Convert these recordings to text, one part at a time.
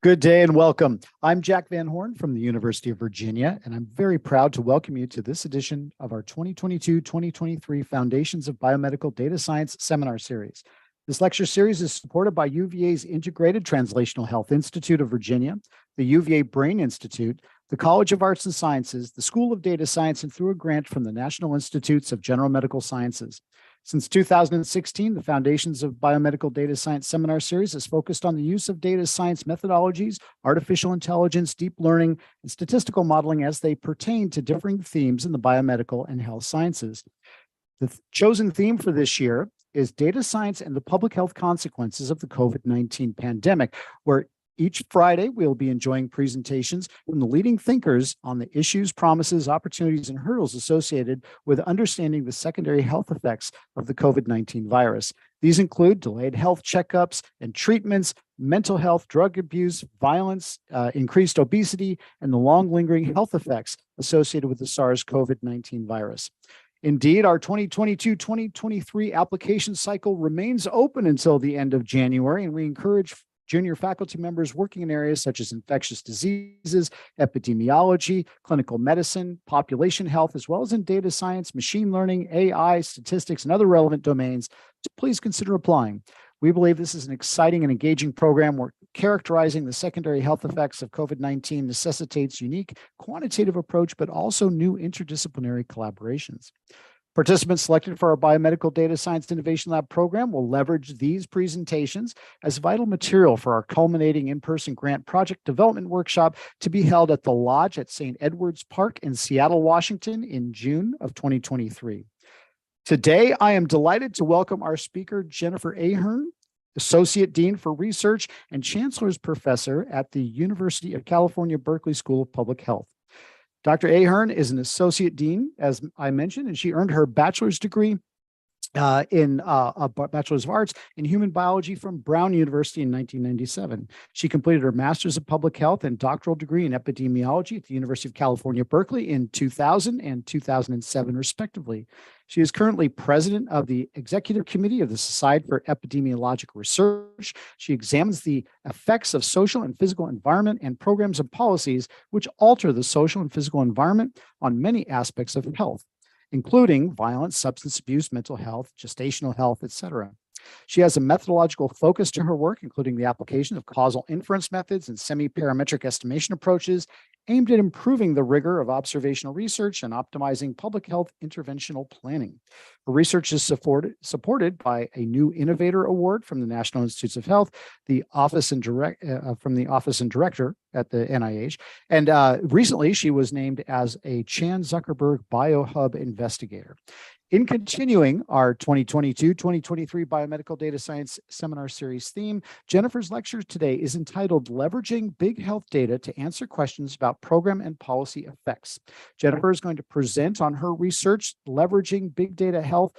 Good day and welcome. I'm Jack Van Horn from the University of Virginia, and I'm very proud to welcome you to this edition of our 2022-2023 Foundations of Biomedical Data Science Seminar Series. This lecture series is supported by UVA's Integrated Translational Health Institute of Virginia, the UVA Brain Institute, the College of Arts and Sciences, the School of Data Science, and through a grant from the National Institutes of General Medical Sciences. Since 2016, the Foundations of Biomedical Data Science Seminar Series has focused on the use of data science methodologies, artificial intelligence, deep learning, and statistical modeling as they pertain to differing themes in the biomedical and health sciences. The chosen theme for this year is data science and the public health consequences of the COVID-19 pandemic, where each Friday, we'll be enjoying presentations from the leading thinkers on the issues, promises, opportunities, and hurdles associated with understanding the secondary health effects of the COVID-19 virus. These include delayed health checkups and treatments, mental health, drug abuse, violence, increased obesity, and the long lingering health effects associated with the SARS-CoV-19 virus. Indeed, our 2022-2023 application cycle remains open until the end of January, and we encourage junior faculty members working in areas such as infectious diseases, epidemiology, clinical medicine, population health, as well as in data science, machine learning, AI, statistics, and other relevant domains to please consider applying. We believe this is an exciting and engaging program where characterizing the secondary health effects of COVID-19 necessitates unique quantitative approach, but also new interdisciplinary collaborations. Participants selected for our Biomedical Data Science Innovation Lab program will leverage these presentations as vital material for our culminating in-person grant project development workshop to be held at the Lodge at St. Edward's Park in Seattle, Washington in June of 2023. Today, I am delighted to welcome our speaker, Jennifer Ahern, Associate Dean for Research and Chancellor's Professor at the University of California, Berkeley School of Public Health. Dr. Ahern is an associate dean, as I mentioned, and she earned her bachelor's degree in a Bachelor's of Arts in Human Biology from Brown University in 1997. She completed her Master's of Public Health and doctoral degree in Epidemiology at the University of California, Berkeley in 2000 and 2007, respectively. She is currently president of the Executive Committee of the Society for Epidemiological Research. She examines the effects of social and physical environment and programs and policies which alter the social and physical environment on many aspects of health, including violence, substance abuse, mental health, gestational health, etc. She has a methodological focus to her work, including the application of causal inference methods and semi-parametric estimation approaches aimed at improving the rigor of observational research and optimizing public health interventional planning. Her research is supported by a new Innovator Award from the National Institutes of Health, from the Office and Director at the NIH, and recently she was named as a Chan Zuckerberg Biohub Investigator. In continuing our 2022-2023 Biomedical Data Science Seminar Series theme, Jennifer's lecture today is entitled Leveraging Big Health Data to Answer Questions About Program and Policy Effects. Jennifer is going to present on her research leveraging big data health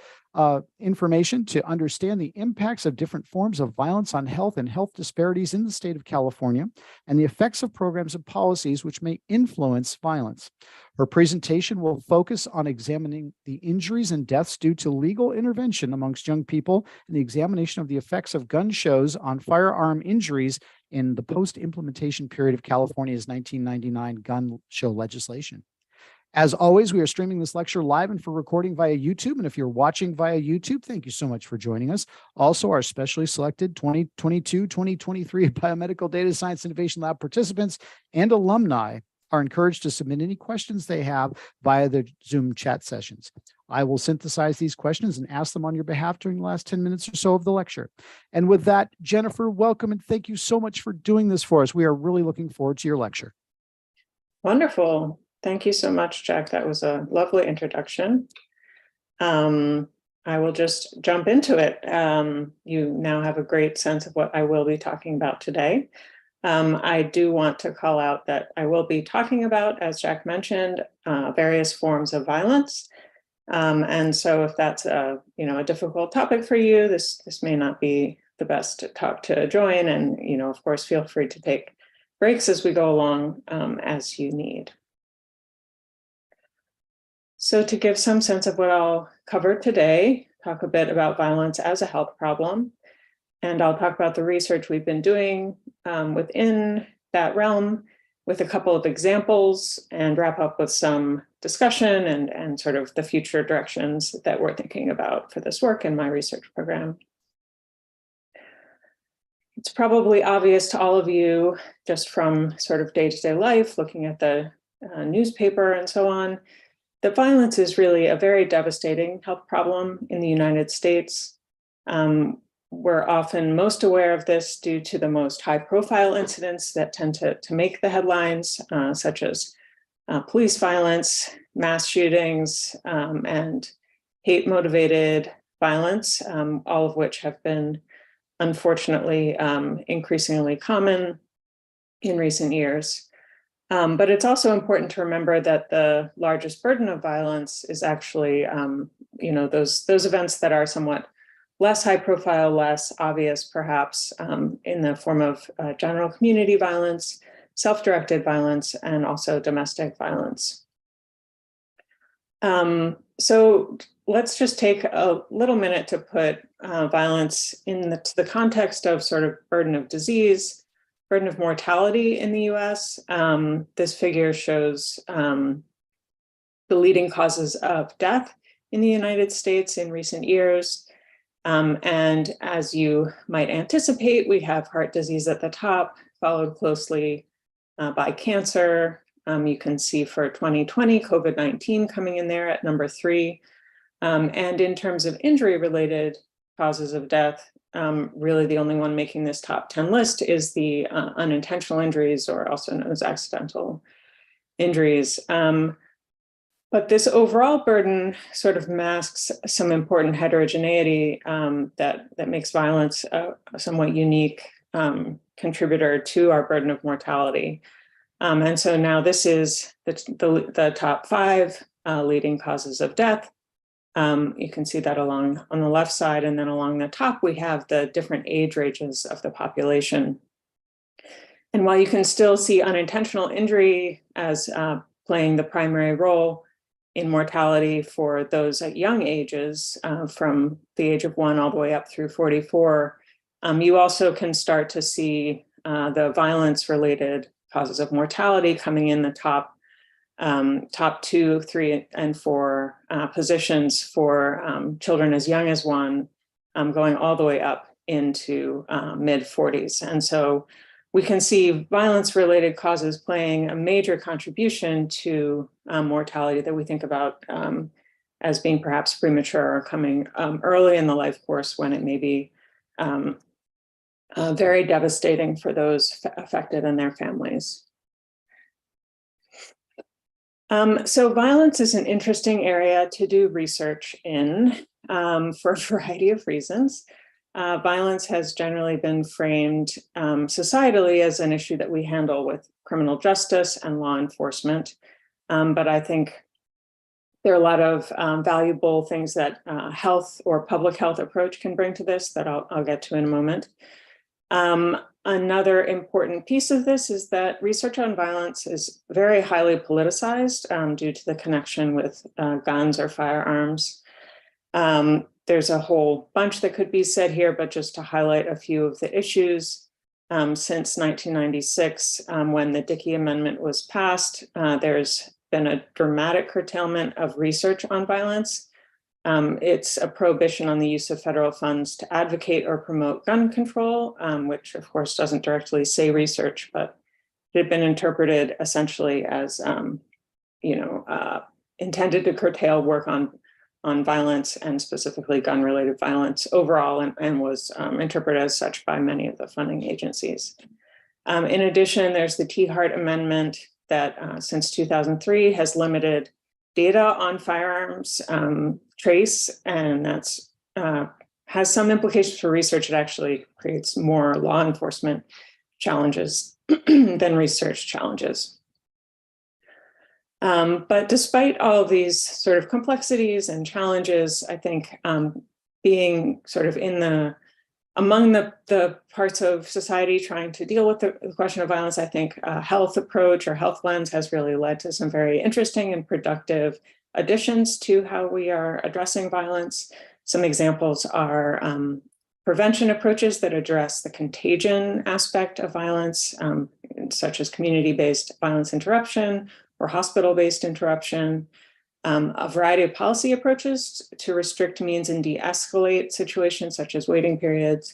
information to understand the impacts of different forms of violence on health and health disparities in the state of California and the effects of programs and policies which may influence violence. Her presentation will focus on examining the injuries and deaths due to legal intervention amongst young people and the examination of the effects of gun shows on firearm injuries in the post-implementation period of California's 1999 gun show legislation. As always, we are streaming this lecture live and for recording via YouTube. And if you're watching via YouTube, thank you so much for joining us. Also, our specially selected 2022-2023 Biomedical Data Science Innovation Lab participants and alumni are encouraged to submit any questions they have via the Zoom chat sessions. I will synthesize these questions and ask them on your behalf during the last 10 minutes or so of the lecture. And with that, Jennifer, welcome and thank you so much for doing this for us. We are really looking forward to your lecture. Wonderful. Thank you so much, Jack. That was a lovely introduction. I will just jump into it. You now have a great sense of what I will be talking about today. I do want to call out that I will be talking about, as Jack mentioned, various forms of violence. And so if that's a difficult topic for you, this may not be the best talk to join. And, of course, feel free to take breaks as we go along as you need. So to give some sense of what I'll cover today, talk a bit about violence as a health problem, And I'll talk about the research we've been doing within that realm with a couple of examples and wrap up with some discussion and sort of the future directions that we're thinking about for this work in my research program. It's probably obvious to all of you just from sort of day-to-day life, looking at the newspaper and so on, that violence is really a very devastating health problem in the United States. We're often most aware of this due to the most high-profile incidents that tend to make the headlines, such as police violence, mass shootings, and hate-motivated violence, all of which have been, unfortunately, increasingly common in recent years. But it's also important to remember that the largest burden of violence is actually, those events that are somewhat less high profile, less obvious, perhaps, in the form of general community violence, self-directed violence, and also domestic violence. So let's just take a little minute to put violence in the context of sort of burden of disease, burden of mortality in the US. This figure shows the leading causes of death in the United States in recent years. And as you might anticipate, we have heart disease at the top, followed closely by cancer. You can see for 2020, COVID-19 coming in there at number 3. And in terms of injury-related causes of death, really the only one making this top 10 list is the unintentional injuries, or also known as accidental injuries. But this overall burden sort of masks some important heterogeneity that makes violence a somewhat unique contributor to our burden of mortality. And so now this is the top 5 leading causes of death. You can see that on the left side, and then along the top, we have the different age ranges of the population. And while you can still see unintentional injury as playing the primary role in mortality for those at young ages, from the age of 1 all the way up through 44, you also can start to see the violence-related causes of mortality coming in the top 2, 3, and 4 positions for children as young as 1, going all the way up into mid-40s. And so we can see violence-related causes playing a major contribution to mortality that we think about as being perhaps premature or coming early in the life course when it may be very devastating for those affected and their families. So violence is an interesting area to do research in for a variety of reasons. Violence has generally been framed societally as an issue that we handle with criminal justice and law enforcement. But I think there are a lot of valuable things that health or public health approach can bring to this that I'll get to in a moment. Another important piece of this is that research on violence is very highly politicized due to the connection with guns or firearms. There's a whole bunch that could be said here, but just to highlight a few of the issues. Since 1996, when the Dickey Amendment was passed, there's been a dramatic curtailment of research on violence. It's a prohibition on the use of federal funds to advocate or promote gun control, which of course doesn't directly say research, but it had been interpreted essentially as, intended to curtail work on violence and specifically gun-related violence overall, and was interpreted as such by many of the funding agencies. In addition, there's the T-Hart Amendment that since 2003 has limited data on firearms trace, and that's has some implications for research. It actually creates more law enforcement challenges than research challenges. But despite all of these sort of complexities and challenges, I think being sort of among the parts of society trying to deal with the question of violence, I think a health approach or health lens has really led to some very interesting and productive additions to how we are addressing violence. Some examples are prevention approaches that address the contagion aspect of violence, such as community-based violence interruption or hospital-based interruption, a variety of policy approaches to restrict means and de-escalate situations such as waiting periods,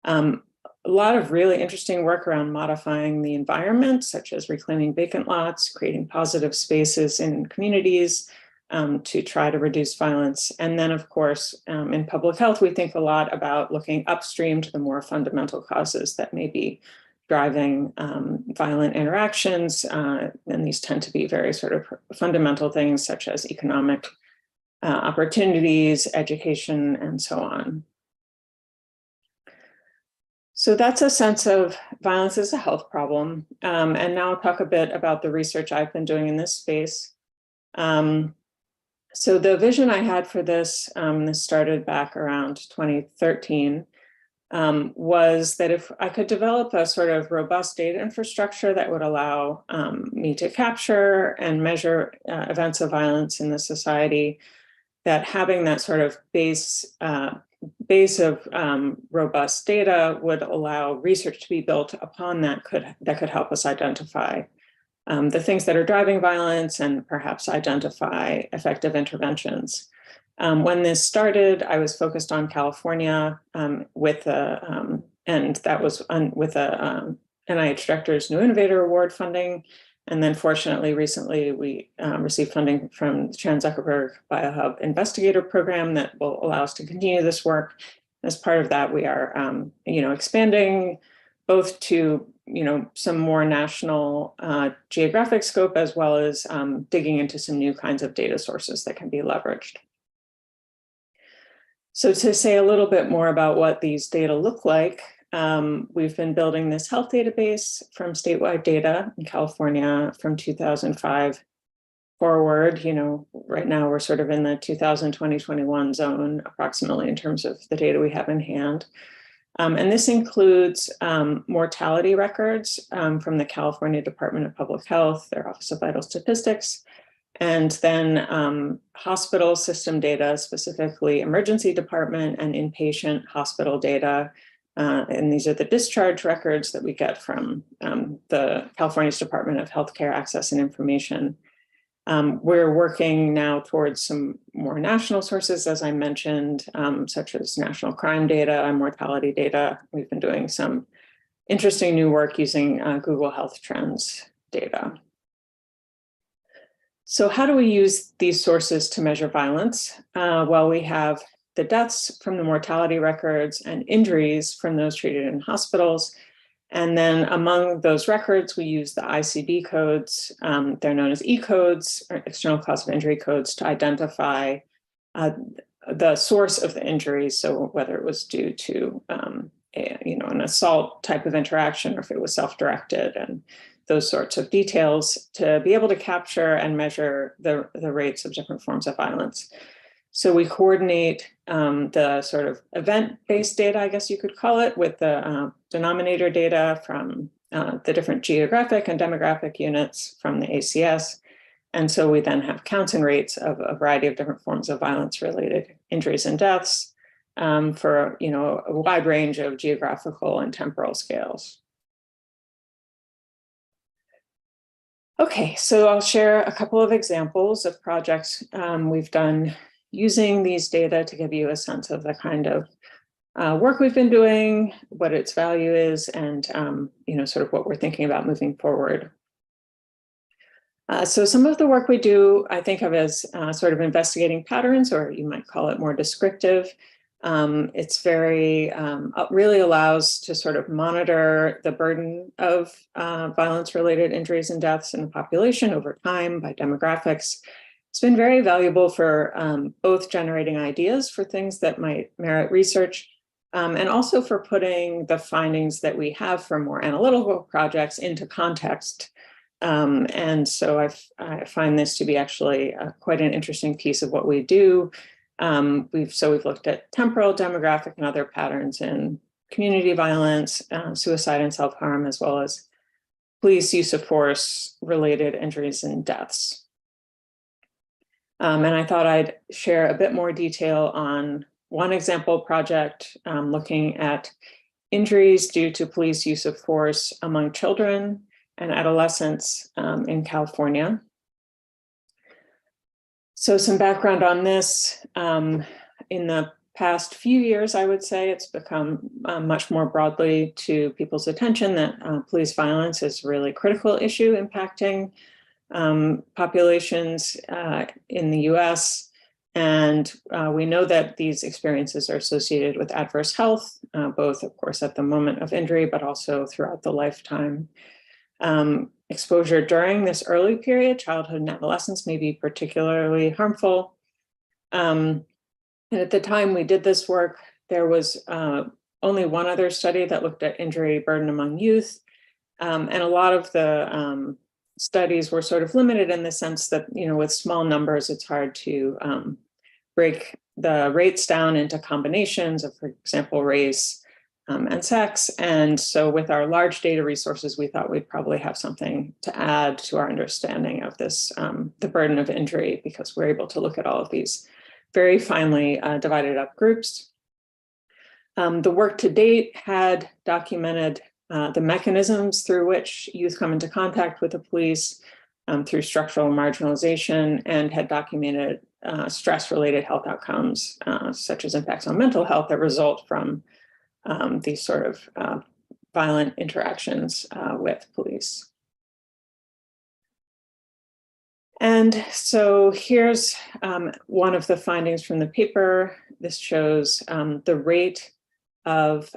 a lot of really interesting work around modifying the environment, such as reclaiming vacant lots, creating positive spaces in communities to try to reduce violence. And then, of course, in public health, we think a lot about looking upstream to the more fundamental causes that may be driving violent interactions. And these tend to be very sort of fundamental things such as economic opportunities, education, and so on. So that's a sense of violence as a health problem. And now I'll talk a bit about the research I've been doing in this space. So the vision I had for this, this started back around 2013, was that if I could develop a sort of robust data infrastructure that would allow me to capture and measure events of violence in the society, that having that sort of base of robust data would allow research to be built upon that could help us identify the things that are driving violence and perhaps identify effective interventions. When this started, I was focused on California with with a NIH Director's New Innovator Award funding. And then fortunately, recently, we received funding from the Chan Zuckerberg Biohub Investigator program that will allow us to continue this work. As part of that, we are expanding both to some more national geographic scope, as well as digging into some new kinds of data sources that can be leveraged. So to say a little bit more about what these data look like, we've been building this health database from statewide data in California from 2005 forward. Right now we're sort of in the 2020-21 zone approximately in terms of the data we have in hand. And this includes mortality records from the California Department of Public Health, their Office of Vital Statistics, and then hospital system data, specifically emergency department and inpatient hospital data. And these are the discharge records that we get from the California's Department of Healthcare Access and Information. We're working now towards some more national sources, as I mentioned, such as national crime data and mortality data. We've been doing some interesting new work using Google Health Trends data. So how do we use these sources to measure violence? Well, we have the deaths from the mortality records and injuries from those treated in hospitals. And then among those records, we use the ICD codes. They're known as E-codes, or external cause of injury codes, to identify the source of the injury. So whether it was due to an assault type of interaction, or if it was self-directed, and those sorts of details, to be able to capture and measure the rates of different forms of violence. So we coordinate the sort of event-based data, I guess you could call it, with the denominator data from the different geographic and demographic units from the ACS. And so we then have counts and rates of a variety of different forms of violence-related injuries and deaths for a wide range of geographical and temporal scales. Okay, so I'll share a couple of examples of projects we've done using these data to give you a sense of the kind of work we've been doing, what its value is, and sort of what we're thinking about moving forward. So some of the work we do, I think of as sort of investigating patterns, or you might call it more descriptive. It's very, really allows to sort of monitor the burden of violence-related injuries and deaths in the population over time by demographics. It's been very valuable for both generating ideas for things that might merit research, and also for putting the findings that we have for more analytical projects into context. And so I find this to be actually quite an interesting piece of what we do. We've looked at temporal, demographic, and other patterns in community violence, suicide and self-harm, as well as police use of force related injuries and deaths. And I thought I'd share a bit more detail on one example project looking at injuries due to police use of force among children and adolescents in California. So some background on this. In the past few years, I would say it's become much more broadly to people's attention that police violence is a really critical issue impacting populations in the US. And we know that these experiences are associated with adverse health, both, of course, at the moment of injury, but also throughout the lifetime. Exposure during this early period, childhood and adolescence, may be particularly harmful. And at the time we did this work, there was only one other study that looked at injury burden among youth. And a lot of the studies were sort of limited in the sense that, with small numbers, it's hard to break the rates down into combinations of, for example, race and sex. And so with our large data resources, we thought we'd probably have something to add to our understanding of this, the burden of injury, because we're able to look at all of these very finely divided up groups. The work to date had documented the mechanisms through which youth come into contact with the police through structural marginalization, and had documented stress-related health outcomes, such as impacts on mental health that result from these sort of violent interactions with police. And so here's one of the findings from the paper. This shows the rate of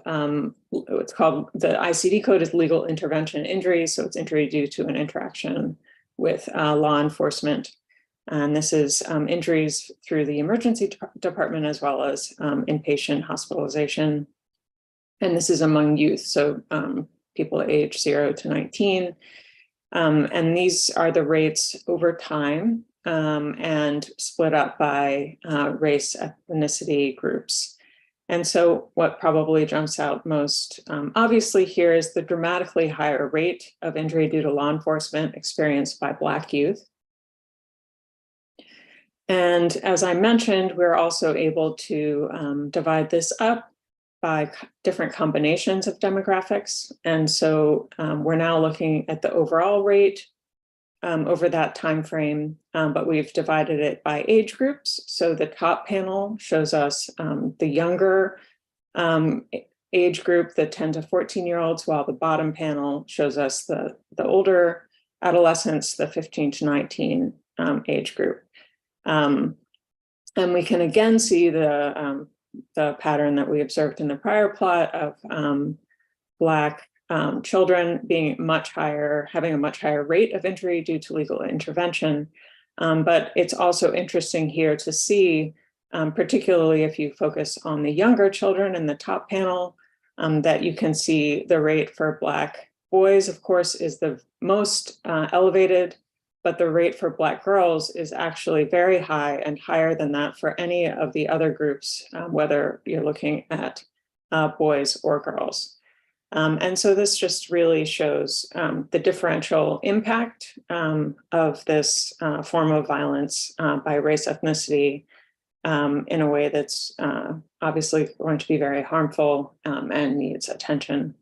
what's called, the ICD code is legal intervention injury. So it's injury due to an interaction with law enforcement. And this is injuries through the emergency department, as well as inpatient hospitalization. And this is among youth, so people aged 0 to 19. And these are the rates over time and split up by race, ethnicity groups. And so what probably jumps out most obviously here is the dramatically higher rate of injury due to law enforcement experienced by Black youth. And as I mentioned, we're also able to divide this up by different combinations of demographics. And so we're now looking at the overall rate over that time frame, but we've divided it by age groups. So the top panel shows us the younger age group, the 10 to 14-year-olds, while the bottom panel shows us the older adolescents, the 15 to 19 age group. And we can again see the pattern that we observed in the prior plot of Black children being much higher, having a much higher rate of injury due to legal intervention. But it's also interesting here to see, particularly if you focus on the younger children in the top panel, that you can see the rate for Black boys, of course, is the most elevated, but the rate for Black girls is actually very high, and higher than that for any of the other groups, whether you're looking at boys or girls. And so this just really shows the differential impact of this form of violence by race, ethnicity, in a way that's obviously going to be very harmful and needs attention.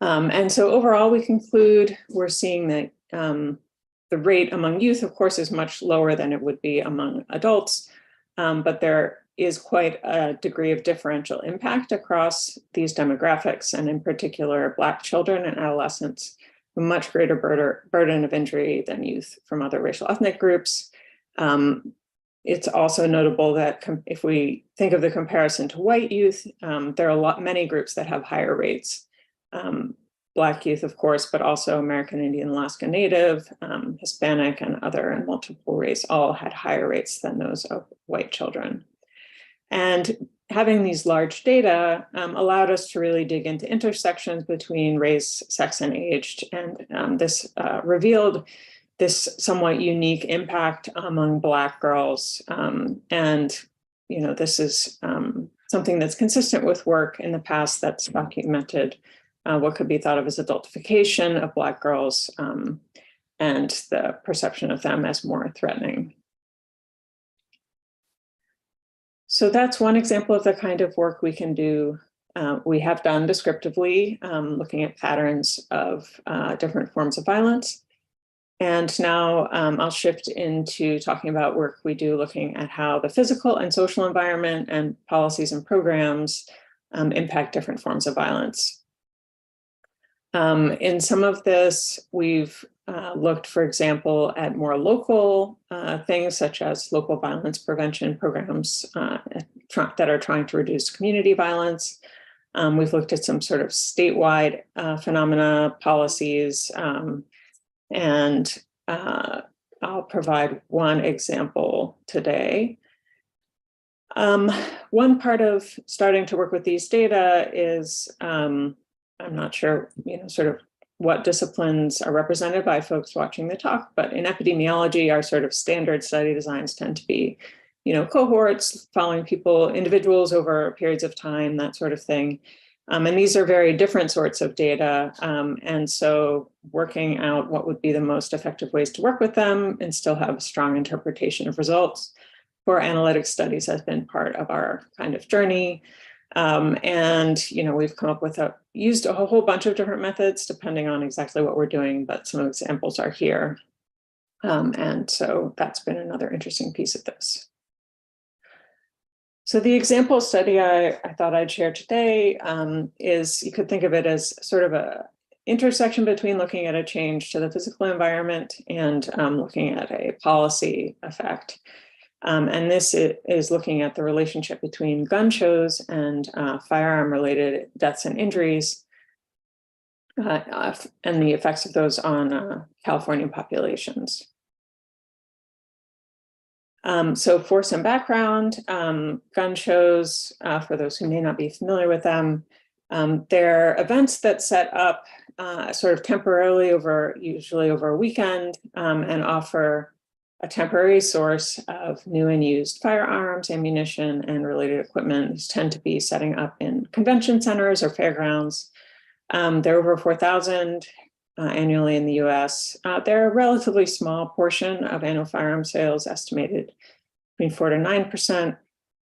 And so overall, we conclude we're seeing that the rate among youth, of course, is much lower than it would be among adults, but there is quite a degree of differential impact across these demographics, and in particular, Black children and adolescents, a much greater burden of injury than youth from other racial ethnic groups. It's also notable that if we think of the comparison to white youth, there are many groups that have higher rates. Black youth, of course, but also American Indian, Alaska Native, Hispanic, and other and multiple race all had higher rates than those of white children. And having these large data allowed us to really dig into intersections between race, sex, and age. And this revealed this somewhat unique impact among Black girls. And, this is something that's consistent with work in the past that's documented what could be thought of as adultification of Black girls and the perception of them as more threatening. So that's one example of the kind of work we can do. We have done descriptively, looking at patterns of different forms of violence. And now I'll shift into talking about work we do looking at how the physical and social environment and policies and programs impact different forms of violence. In some of this, we've looked, for example, at more local things such as local violence prevention programs that are trying to reduce community violence. We've looked at some sort of statewide phenomena, policies, and I'll provide one example today. One part of starting to work with these data is, I'm not sure, sort of what disciplines are represented by folks watching the talk, but in epidemiology, our sort of standard study designs tend to be, cohorts, following people, individuals over periods of time, that sort of thing. And these are very different sorts of data. And so working out what would be the most effective ways to work with them and still have a strong interpretation of results for analytic studies has been part of our kind of journey. And, we've come up with used a whole bunch of different methods depending on exactly what we're doing, but some examples are here. And so that's been another interesting piece of this. So the example study I thought I'd share today is, you could think of it as sort of a intersection between looking at a change to the physical environment and looking at a policy effect. And this is looking at the relationship between gun shows and firearm-related deaths and injuries, and the effects of those on California populations. So for some background, gun shows, for those who may not be familiar with them, they're events that set up sort of temporarily usually over a weekend, and offer a temporary source of new and used firearms, ammunition, and related equipment. These tend to be setting up in convention centers or fairgrounds. There are over 4,000 annually in the US. They're a relatively small portion of annual firearm sales, estimated between 4 to 9%,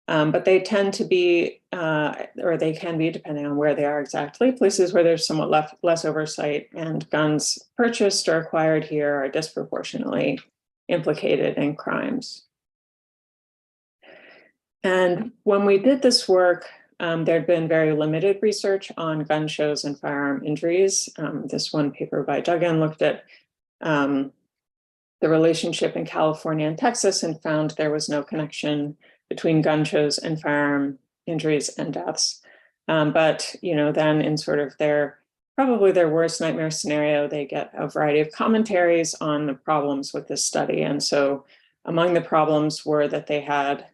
but they tend to be, or they can be, depending on where they are exactly, places where there's somewhat less oversight, and guns purchased or acquired here are disproportionately implicated in crimes. And when we did this work, there'd been very limited research on gun shows and firearm injuries. This one paper by Duggan looked at the relationship in California and Texas and found there was no connection between gun shows and firearm injuries and deaths. But then in sort of probably their worst nightmare scenario, they get a variety of commentaries on the problems with this study. And so among the problems were that they had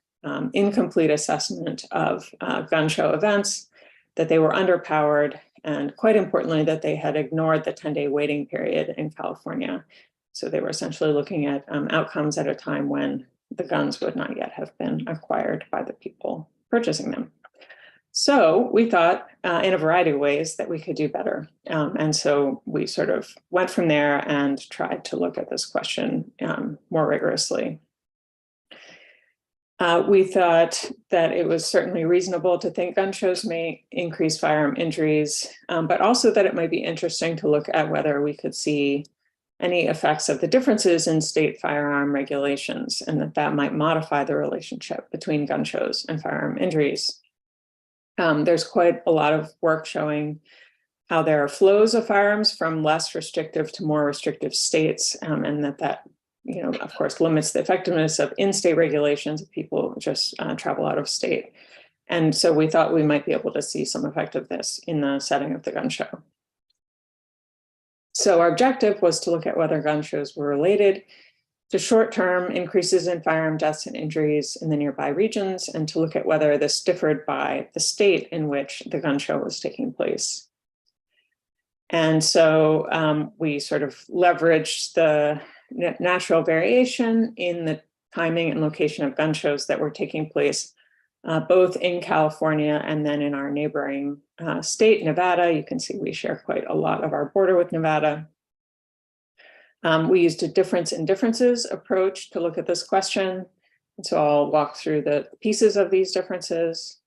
incomplete assessment of gun show events, that they were underpowered, and quite importantly, that they had ignored the 10-day waiting period in California. So they were essentially looking at outcomes at a time when the guns would not yet have been acquired by the people purchasing them. So we thought in a variety of ways that we could do better. And so we sort of went from there and tried to look at this question more rigorously. We thought that it was certainly reasonable to think gun shows may increase firearm injuries, but also that it might be interesting to look at whether we could see any effects of the differences in state firearm regulations, and that might modify the relationship between gun shows and firearm injuries. There's quite a lot of work showing how there are flows of firearms from less restrictive to more restrictive states, and that of course, limits the effectiveness of in-state regulations if people just travel out of state. And so we thought we might be able to see some effect of this in the setting of the gun show. So our objective was to look at whether gun shows were related to short-term increases in firearm deaths and injuries in the nearby regions, and to look at whether this differed by the state in which the gun show was taking place. And so we sort of leveraged the natural variation in the timing and location of gun shows that were taking place both in California and then in our neighboring state, Nevada. You can see we share quite a lot of our border with Nevada. We used a difference in differences approach to look at this question. So I'll walk through the pieces of these differences.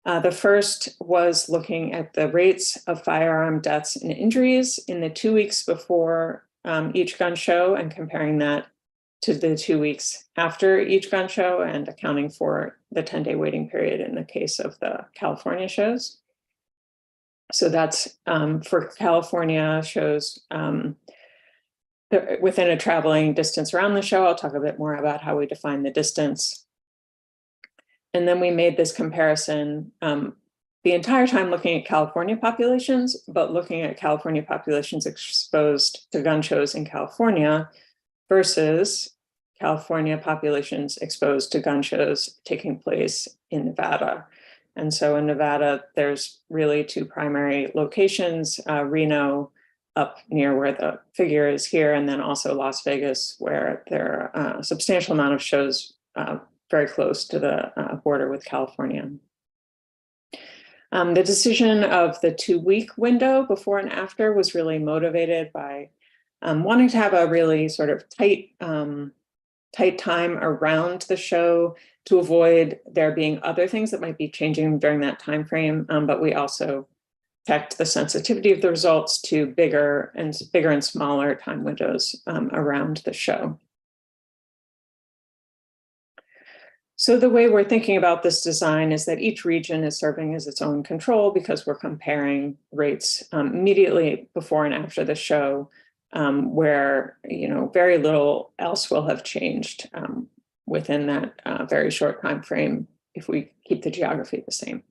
The first was looking at the rates of firearm deaths and injuries in the 2 weeks before each gun show and comparing that to the 2 weeks after each gun show and accounting for the 10-day waiting period in the case of the California shows. So that's for California shows within a traveling distance around the show. I'll talk a bit more about how we define the distance. And then we made this comparison the entire time looking at California populations, but looking at California populations exposed to gun shows in California versus California populations exposed to gun shows taking place in Nevada. And so in Nevada, there's really two primary locations, Reno up near where the figure is here, and then also Las Vegas, where there are a substantial amount of shows very close to the border with California. The decision of the 2-week window before and after was really motivated by wanting to have a really sort of tight time around the show to avoid there being other things that might be changing during that time frame, but we also checked the sensitivity of the results to bigger and smaller time windows around the show. So the way we're thinking about this design is that each region is serving as its own control because we're comparing rates immediately before and after the show, where very little else will have changed within that very short time frame if we keep the geography the same.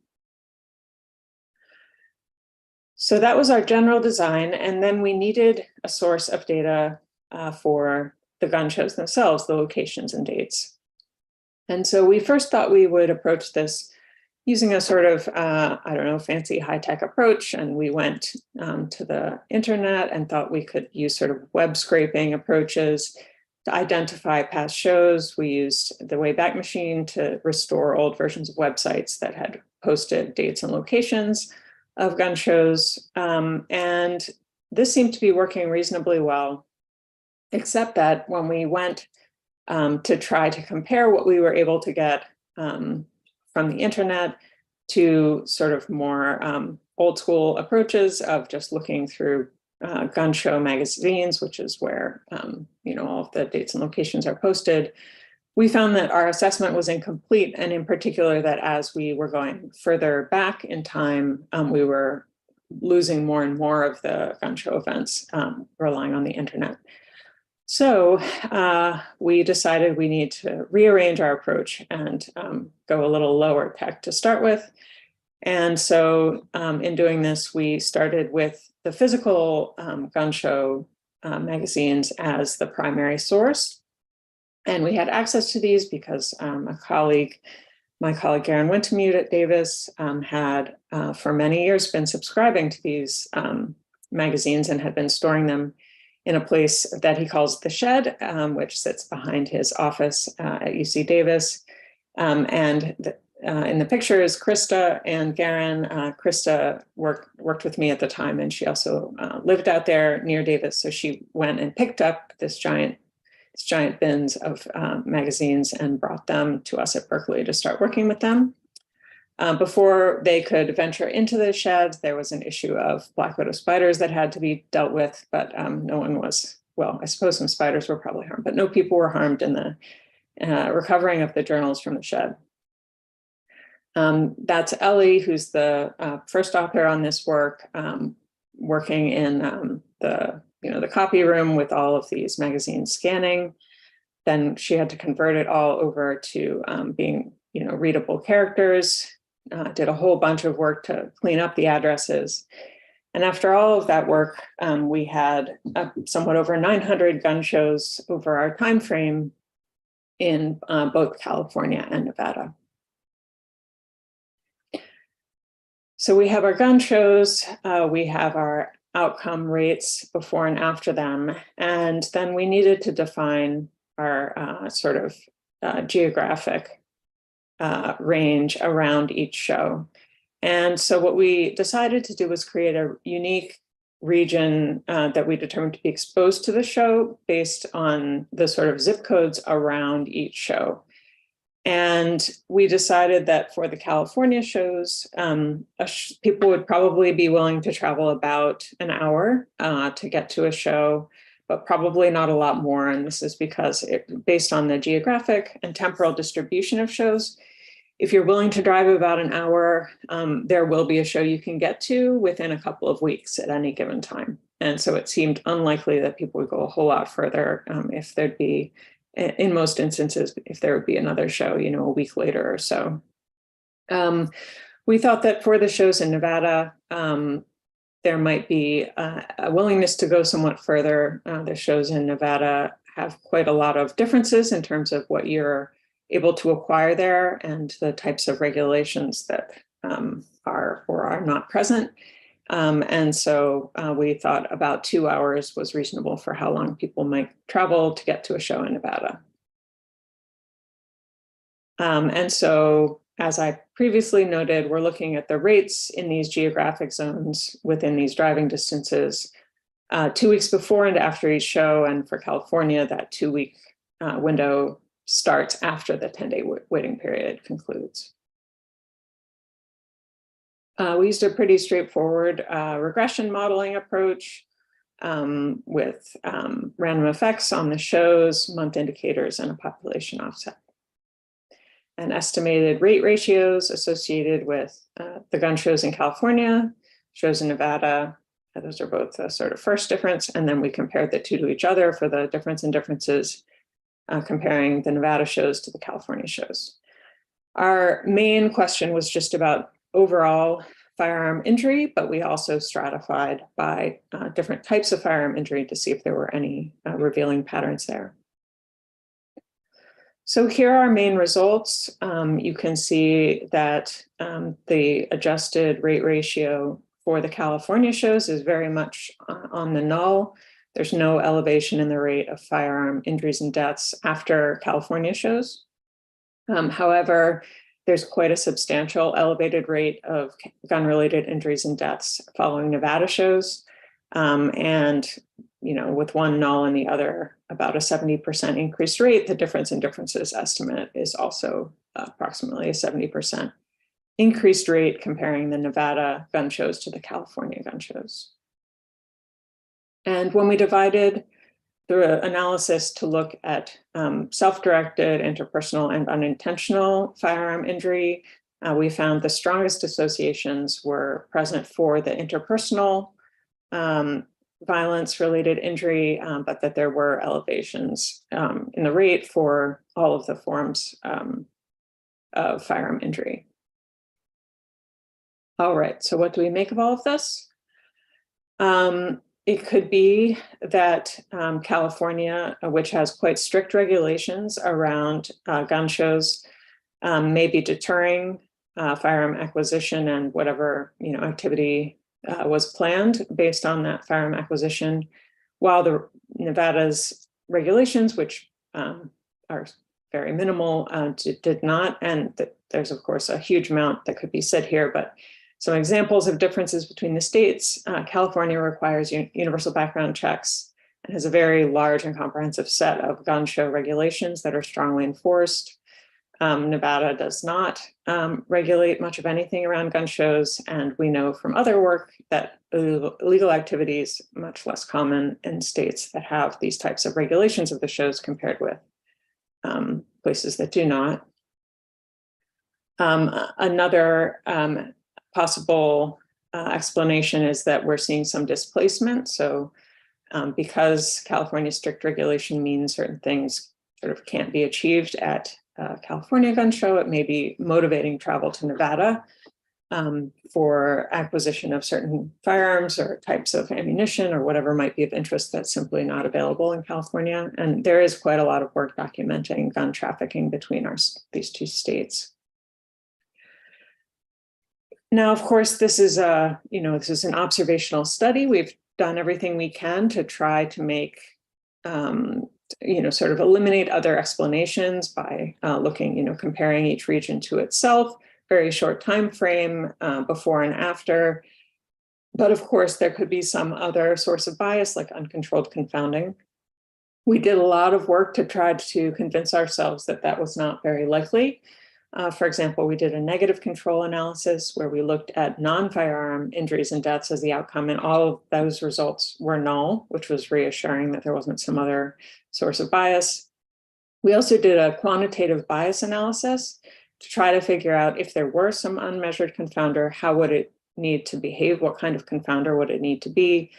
So that was our general design, and then we needed a source of data for the gun shows themselves, the locations and dates. And so we first thought we would approach this using a sort of, fancy high-tech approach. And we went to the internet and thought we could use sort of web scraping approaches to identify past shows. We used the Wayback Machine to restore old versions of websites that had posted dates and locations of gun shows. And this seemed to be working reasonably well, except that when we went to try to compare what we were able to get from the internet to sort of more old school approaches of just looking through gun show magazines, which is where all of the dates and locations are posted, we found that our assessment was incomplete, and in particular that as we were going further back in time, we were losing more and more of the gun show events relying on the internet. So we decided we need to rearrange our approach and go a little lower tech to start with. And so in doing this, we started with the physical gun show magazines as the primary source. And we had access to these because my colleague Ahern Wintemute at Davis had for many years been subscribing to these magazines and had been storing them in a place that he calls the shed, which sits behind his office at UC Davis. In the picture is Krista and Garen. Krista worked with me at the time, and she also lived out there near Davis. So she went and picked up this giant bins of magazines and brought them to us at Berkeley to start working with them. Before they could venture into the shed, there was an issue of black widow spiders that had to be dealt with, but no one was, well, I suppose some spiders were probably harmed, but no people were harmed in the recovering of the journals from the shed. That's Ellie, who's the first author on this work, working in the copy room with all of these magazines scanning. Then she had to convert it all over to being readable characters. Did a whole bunch of work to clean up the addresses. And after all of that work, we had somewhat over 900 gun shows over our time frame in both California and Nevada. So we have our gun shows, we have our outcome rates before and after them, and then we needed to define our geographic range around each show. And so what we decided to do was create a unique region that we determined to be exposed to the show based on the sort of zip codes around each show. And we decided that for the California shows, people would probably be willing to travel about an hour to get to a show, but probably not a lot more. And this is because based on the geographic and temporal distribution of shows, if you're willing to drive about an hour, there will be a show you can get to within a couple of weeks at any given time. And so it seemed unlikely that people would go a whole lot further if there'd be, in most instances, if there would be another show, a week later or so. We thought that for the shows in Nevada, there might be a willingness to go somewhat further. The shows in Nevada have quite a lot of differences in terms of what you're able to acquire there and the types of regulations that are or are not present. And so we thought about 2 hours was reasonable for how long people might travel to get to a show in Nevada. And so, as I previously noted, we're looking at the rates in these geographic zones within these driving distances 2 weeks before and after each show. And for California, that 2-week window starts after the 10-day waiting period concludes. We used a pretty straightforward regression modeling approach with random effects on the shows, month indicators, and a population offset. And estimated rate ratios associated with the gun shows in California, shows in Nevada. Those are both the sort of first difference. And then we compared the two to each other for the difference in differences, comparing the Nevada shows to the California shows. Our main question was just about overall firearm injury, but we also stratified by different types of firearm injury to see if there were any revealing patterns there. So here are our main results. You can see that the adjusted rate ratio for the California shows is very much on the null. There's no elevation in the rate of firearm injuries and deaths after California shows. However, there's quite a substantial elevated rate of gun-related injuries and deaths following Nevada shows. And with one null and the other about a 70% increased rate, the difference in differences estimate is also approximately a 70% increased rate comparing the Nevada gun shows to the California gun shows. And when we divided the analysis to look at self-directed, interpersonal, and unintentional firearm injury, we found the strongest associations were present for the interpersonal violence-related injury, but that there were elevations in the rate for all of the forms of firearm injury. All right, so what do we make of all of this? It could be that California, which has quite strict regulations around gun shows, may be deterring firearm acquisition and whatever activity was planned based on that firearm acquisition, while the Nevada's regulations, which are very minimal, did not. And there's of course a huge amount that could be said here, but some examples of differences between the states. California requires universal background checks and has a very large and comprehensive set of gun show regulations that are strongly enforced. Nevada does not regulate much of anything around gun shows, and we know from other work that illegal activities much less common in states that have these types of regulations of the shows compared with places that do not. Another possible explanation is that we're seeing some displacement. So because California's strict regulation means certain things sort of can't be achieved at California gun show, it may be motivating travel to Nevada for acquisition of certain firearms or types of ammunition or whatever might be of interest that's simply not available in California. And there is quite a lot of work documenting gun trafficking between these two states. Now, of course, this is an observational study. We've done everything we can to try to make, sort of eliminate other explanations by looking, comparing each region to itself, very short time frame before and after. But of course, there could be some other source of bias like uncontrolled confounding. We did a lot of work to try to convince ourselves that that was not very likely. For example, we did a negative control analysis where we looked at non-firearm injuries and deaths as the outcome, and all of those results were null, which was reassuring that there wasn't some other source of bias. We also did a quantitative bias analysis to try to figure out if there were some unmeasured confounder, how would it need to behave? What kind of confounder would it need to be?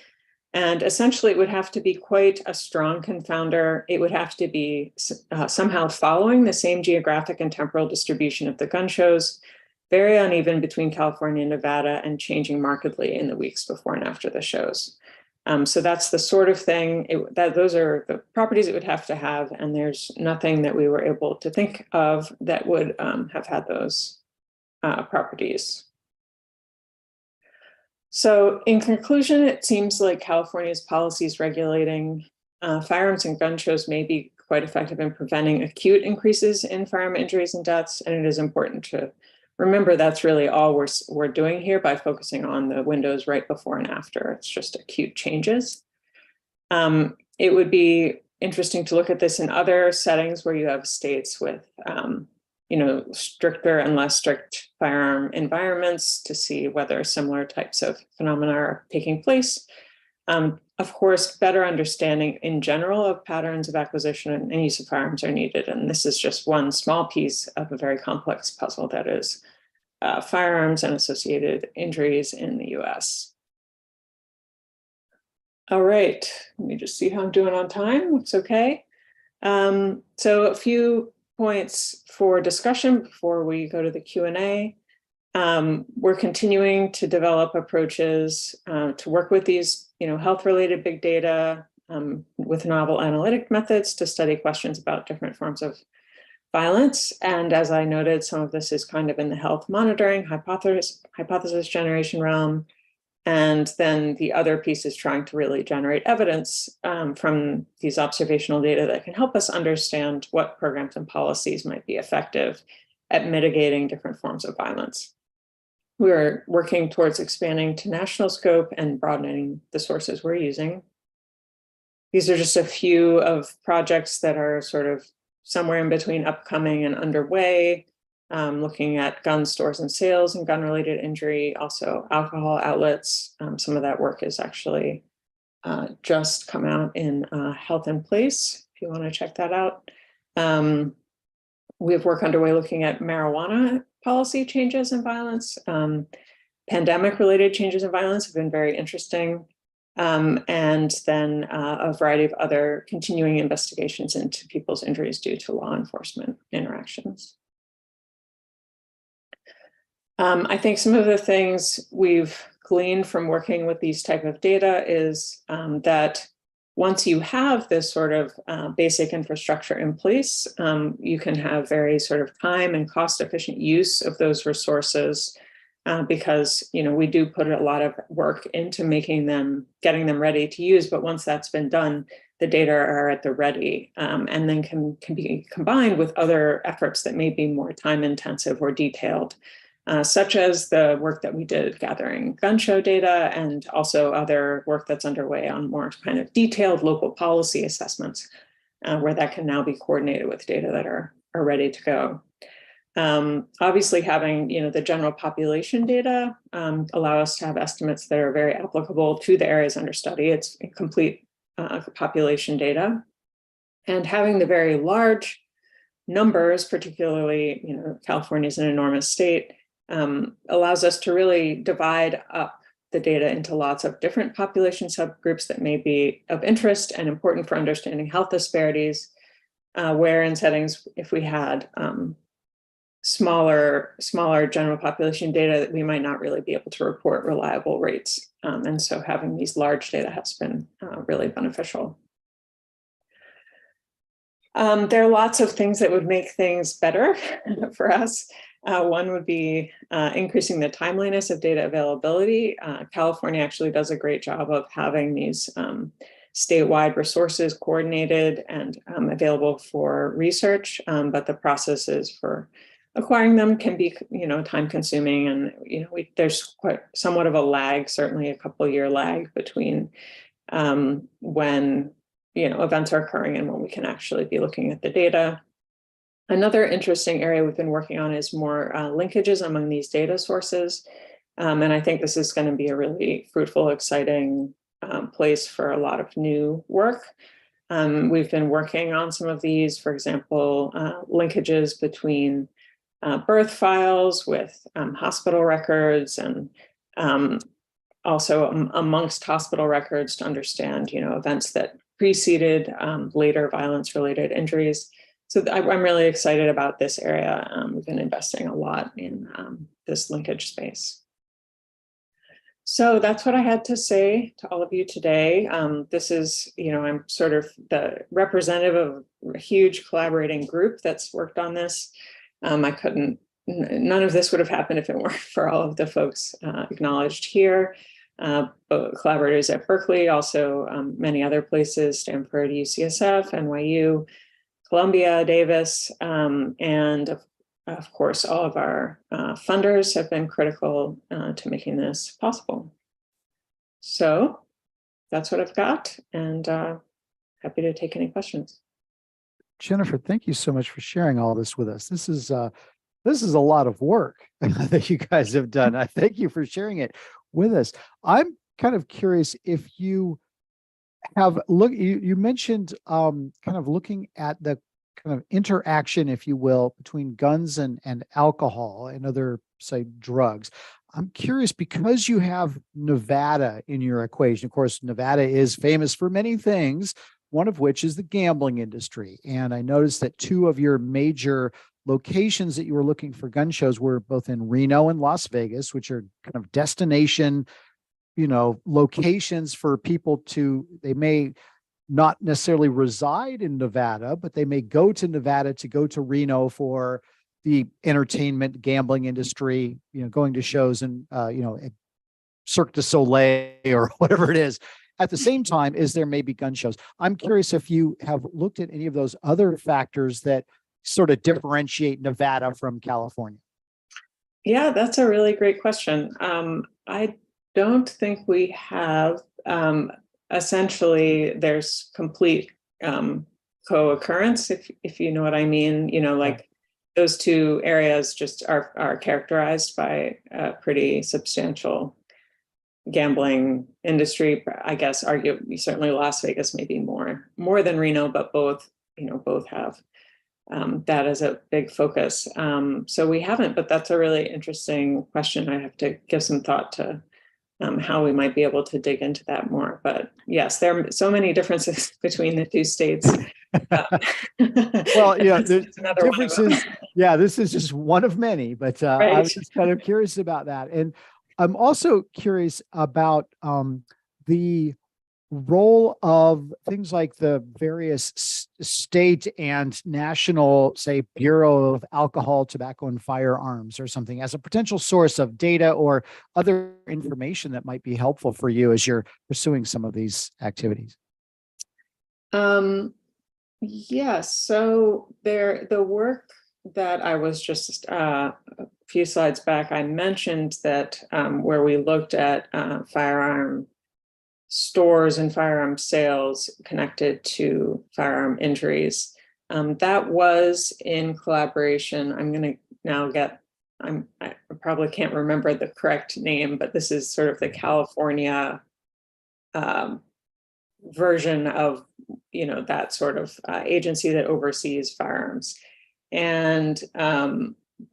And essentially, it would have to be quite a strong confounder. It would have to be somehow following the same geographic and temporal distribution of the gun shows, very uneven between California and Nevada, and changing markedly in the weeks before and after the shows. So that's the sort of thing, those are the properties it would have to have, and there's nothing that we were able to think of that would have had those properties. So in conclusion, it seems like California's policies regulating firearms and gun shows may be quite effective in preventing acute increases in firearm injuries and deaths, and it is important to remember that's really all we're doing here by focusing on the windows right before and after. It's just acute changes. It would be interesting to look at this in other settings where you have states with stricter and less strict firearm environments to see whether similar types of phenomena are taking place. Of course, better understanding in general of patterns of acquisition and use of firearms are needed. And this is just one small piece of a very complex puzzle that is firearms and associated injuries in the US. All right, let me just see how I'm doing on time. Looks okay. So a few points for discussion before we go to the Q&A. We're continuing to develop approaches to work with these, health-related big data with novel analytic methods to study questions about different forms of violence. And as I noted, some of this is kind of in the health monitoring hypothesis generation realm. And then the other piece is trying to really generate evidence from these observational data that can help us understand what programs and policies might be effective at mitigating different forms of violence. We're working towards expanding to national scope and broadening the sources we're using. These are just a few of projects that are sort of somewhere in between upcoming and underway, looking at gun stores and sales and gun-related injury, also alcohol outlets. Some of that work is actually just come out in Health in Place, if you want to check that out. We have work underway looking at marijuana policy changes and violence. Pandemic-related changes in violence have been very interesting. And then a variety of other continuing investigations into people's injuries due to law enforcement interactions. I think some of the things we've gleaned from working with these type of data is that once you have this sort of basic infrastructure in place, you can have very sort of time and cost efficient use of those resources because we do put a lot of work into getting them ready to use. But once that's been done, the data are at the ready and then can be combined with other efforts that may be more time intensive or detailed. Such as the work that we did gathering gun show data and also other work that's underway on more kind of detailed local policy assessments where that can now be coordinated with data that are ready to go. Obviously having the general population data allow us to have estimates that are very applicable to the areas under study. It's complete population data. And having the very large numbers, particularly California is an enormous state, allows us to really divide up the data into lots of different population subgroups that may be of interest and important for understanding health disparities, where in settings, if we had smaller general population data, that we might not really be able to report reliable rates. And so having these large data has been really beneficial. There are lots of things that would make things better for us. One would be increasing the timeliness of data availability. California actually does a great job of having these statewide resources coordinated and available for research, but the processes for acquiring them can be, time consuming, and there's quite somewhat of a lag, certainly a couple-year lag between when events are occurring and when we can actually be looking at the data. Another interesting area we've been working on is more linkages among these data sources. And I think this is going to be a really fruitful, exciting place for a lot of new work. We've been working on some of these, for example, linkages between birth files with hospital records, and also amongst hospital records to understand, events that preceded later violence-related injuries. So I'm really excited about this area. We've been investing a lot in this linkage space. So that's what I had to say to all of you today. This is, I'm sort of the representative of a huge collaborating group that's worked on this. None of this would have happened if it weren't for all of the folks acknowledged here. Collaborators at Berkeley, also many other places, Stanford, UCSF, NYU, Columbia, Davis, and of course, all of our funders have been critical to making this possible. So that's what I've got, and happy to take any questions. Jennifer, thank you so much for sharing all this with us. This is a lot of work that you guys have done. I thank you for sharing it with us. I'm kind of curious if you have you mentioned kind of looking at the kind of interaction, if you will, between guns and alcohol and other, say, drugs. I'm curious, because you have Nevada in your equation. Of course, Nevada is famous for many things, one of which is the gambling industry. And I noticed that two of your major locations that you were looking for gun shows were both in Reno and Las Vegas, which are kind of destination, locations for people they may not necessarily reside in Nevada, but they may go to Nevada to go to Reno for the entertainment gambling industry, going to shows and, Cirque du Soleil or whatever it is. At the same time as there may be gun shows. I'm curious if you have looked at any of those other factors that sort of differentiate Nevada from California. Yeah, that's a really great question. I don't think we have. Essentially, there's complete co-occurrence, if you know what I mean. Like those two areas just are characterized by a pretty substantial gambling industry. I guess arguably, certainly Las Vegas maybe more than Reno, but both have that as a big focus. So we haven't, but that's a really interesting question. I have to give some thought to how we might be able to dig into that more. But yes, there are so many differences between the two states. Well, there's differences. Yeah, this is just one of many, but right. I was just kind of curious about that. And I'm also curious about the role of things like the various state and national, say, Bureau of Alcohol, Tobacco, and Firearms or something as a potential source of data or other information that might be helpful for you as you're pursuing some of these activities. Yes, so the work that I was just a few slides back, I mentioned that where we looked at firearm stores and firearm sales connected to firearm injuries. That was in collaboration. I'm going to now I probably can't remember the correct name, but this is sort of the California version of, that sort of agency that oversees firearms. And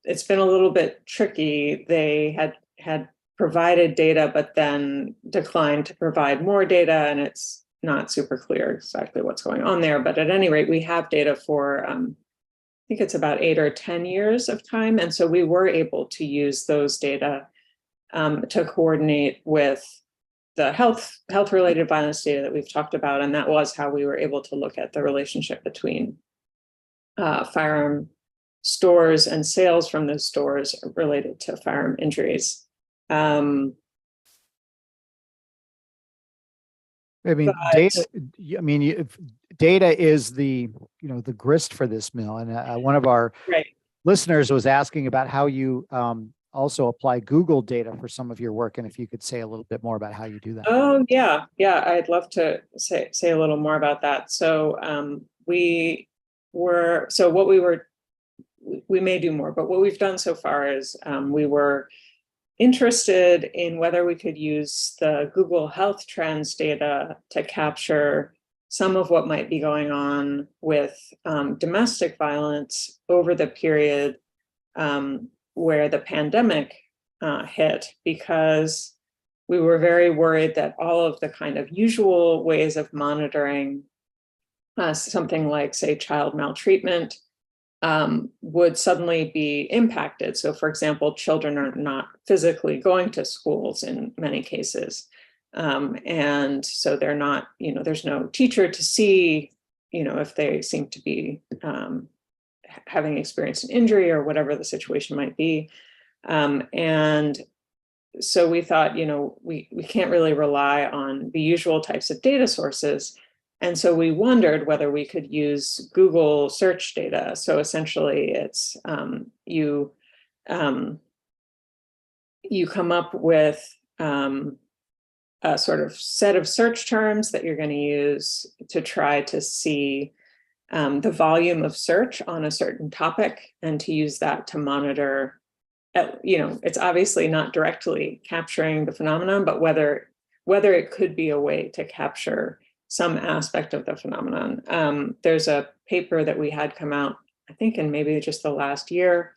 it's been a little bit tricky. They had provided data, but then declined to provide more data, and it's not super clear exactly what's going on there. But at any rate, we have data for, I think it's about 8 or 10 years of time. And so we were able to use those data to coordinate with the health-related violence data that we've talked about. And that was how we were able to look at the relationship between firearm stores and sales from those stores related to firearm injuries. Data is the grist for this mill. And one of our listeners was asking about how you also apply Google data for some of your work, and if you could say a little bit more about how you do that. Oh, yeah. Yeah, I'd love to say a little more about that. So we may do more, but what we've done so far is we were interested in whether we could use the Google Health Trends data to capture some of what might be going on with domestic violence over the period where the pandemic hit, because we were very worried that all of the kind of usual ways of monitoring something like, say, child maltreatment would suddenly be impacted. So, for example, children are not physically going to schools in many cases. And so they're not, there's no teacher to see, if they seem to be having experienced an injury or whatever the situation might be. And so we thought, we can't really rely on the usual types of data sources. And so we wondered whether we could use Google search data. So essentially it's you come up with a sort of set of search terms that you're going to use to try to see the volume of search on a certain topic, and to use that to monitor, it's obviously not directly capturing the phenomenon, but whether it could be a way to capture some aspect of the phenomenon. There's a paper that we had come out, I think in maybe just the last year,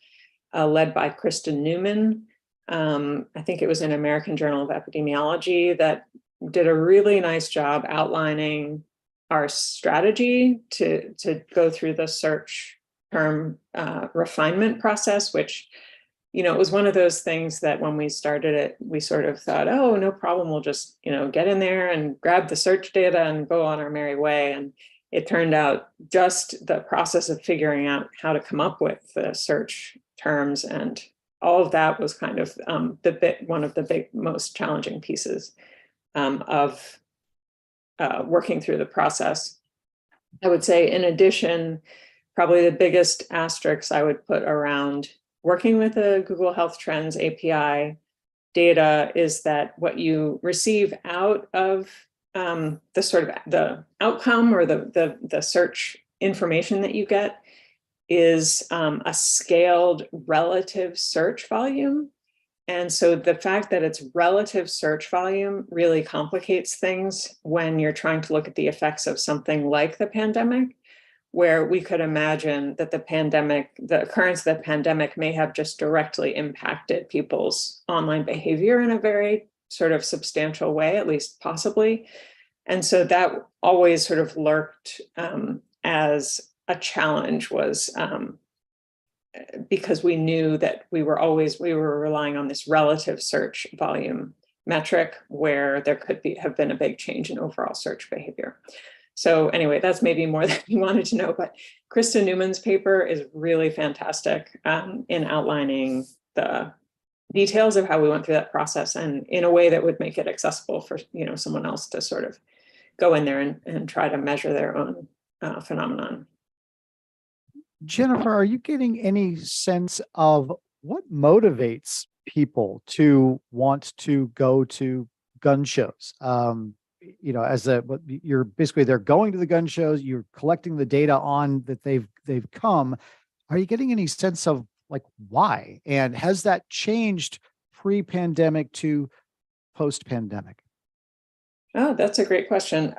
led by Kristen Newman. I think it was in American Journal of Epidemiology, that did a really nice job outlining our strategy to go through the search term refinement process, which, it was one of those things that when we started it, we sort of thought, oh, no problem, we'll just, get in there and grab the search data and go on our merry way. And it turned out just the process of figuring out how to come up with the search terms and all of that was kind of one of the most challenging pieces of working through the process. I would say, in addition, probably the biggest asterisks I would put around working with the Google Health Trends API data is that what you receive out of the sort of the outcome or the search information that you get is a scaled relative search volume. And so the fact that it's relative search volume really complicates things when you're trying to look at the effects of something like the pandemic, where we could imagine that the occurrence of the pandemic may have just directly impacted people's online behavior in a very sort of substantial way, at least possibly. And so that always sort of lurked as a challenge, was because we knew that we were relying on this relative search volume metric where there could have been a big change in overall search behavior. So anyway, that's maybe more than you wanted to know, but Kristen Newman's paper is really fantastic in outlining the details of how we went through that process, and in a way that would make it accessible for someone else to sort of go in there and try to measure their own phenomenon. Jennifer, are you getting any sense of what motivates people to want to go to gun shows? You're basically, they're going to the gun shows, you're collecting the data on that they've come. Are you getting any sense of like why? And has that changed pre-pandemic to post-pandemic? Oh, that's a great question.